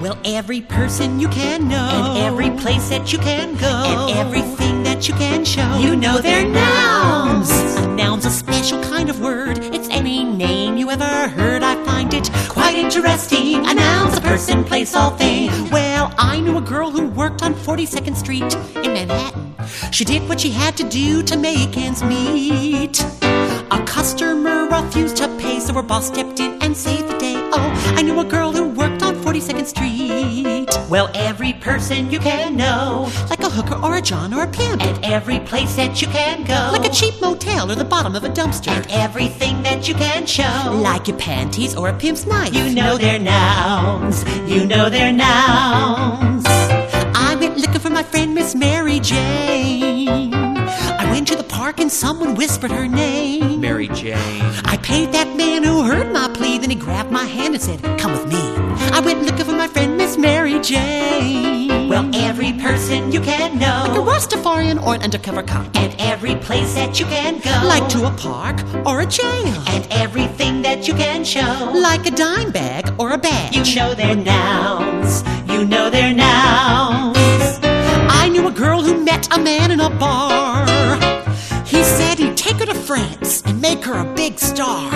Well, every person you can know, and every place that you can go, and everything that you can show, you know they're nouns. A noun's a special kind of word. It's any name you ever heard. I find it quite interesting. A noun's a person, place, all thing. Well, I knew a girl who worked on 42nd Street in Manhattan. She did what she had to do to make ends meet. A customer refused to pay, so her boss stepped in and saved the day. Oh, I knew a girl who worked on 42nd Street. Well, every person you can know, like a hooker or a John or a pimp, and every place that you can go, like a cheap motel or the bottom of a dumpster, and everything that you can show, like your panties or a pimp's knife. You know they're nouns. You know they're nouns. I went looking for my friend Miss Mary Jane. I went to the park and someone whispered her name. Mary Jane. I paid that man who heard my plea. Then he grabbed my hand and said, "Come with me." I went looking for my friend Miss Mary Jane. Well, every person you can know, like a Rastafarian or an undercover cop, and every place that you can go, like to a park or a jail, and everything that you can show, like a dime bag or a badge. You know they're nouns. You know they're nouns. I knew a girl who met a man in a bar. He said he'd take her to France and make her a big star.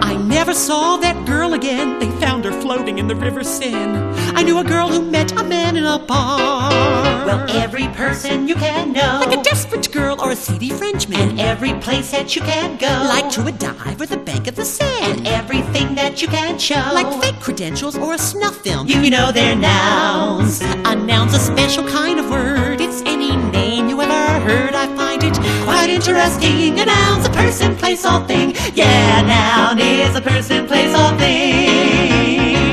I never saw that girl again. They found her floating in the River Seine. I knew a girl who met a man in a bar. Well, every person you can know, like a desperate girl or a seedy Frenchman, and every place that you can go, like to a dive or the bank of the Seine, and everything that you can show, like fake credentials or a snuff film. You know they're nouns. A noun's a special kind of word. It's any name you ever heard. I find it quite interesting. A noun's a person, place, all thing. Yeah, noun is a person, place, all thing.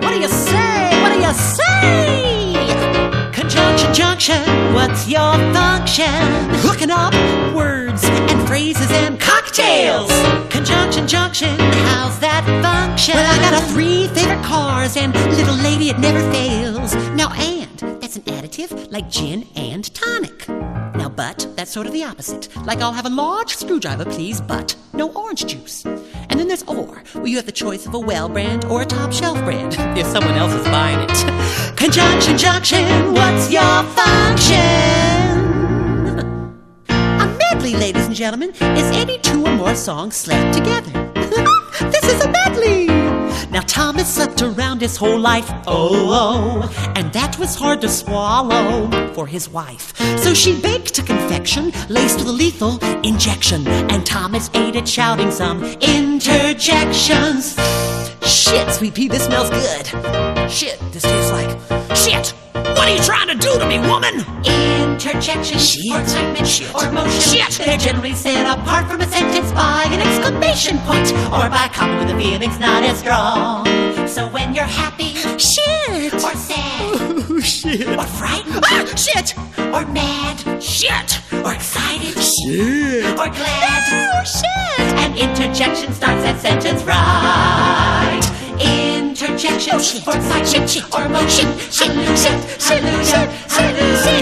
What do you say? What do you say? Conjunction, junction, what's your function? Hooking up words and phrases and cocktails. Conjunction, junction, how's that function? Well, I got 3 favorite cars and little lady, it never fails. Now, and, that's an additive like gin and tonic. Now, but, that's sort of the opposite. Like, I'll have a large screwdriver, please, but no orange juice. And then there's or, where you have the choice of a well brand or a top shelf brand, if someone else is buying it. Conjunction, junction, what's your function? A medley, ladies and gentlemen, is any 2 or more songs slammed together. This is a medley! Now Thomas slept around his whole life, oh, and that was hard to swallow for his wife. So she baked a confection laced with a lethal injection, and Thomas ate it shouting some interjections. Shit, Sweet Pea, this smells good. Shit, this tastes like shit. What are you trying to do to me, woman? Interjection, shit, or excitement, shit, or emotion. Shit. They're generally set apart from a sentence by an exclamation point, or by a comma with the feelings not as strong. So when you're happy, shit, or sad, oh, shit, or frightened, shit, or mad, shit, or excited, shit, or glad, oh, shit. An interjection starts that sentence right. Interjection, oh, shit, or excitement, shit, or emotion, shit, shit, shit, shit, shit, shit, shit.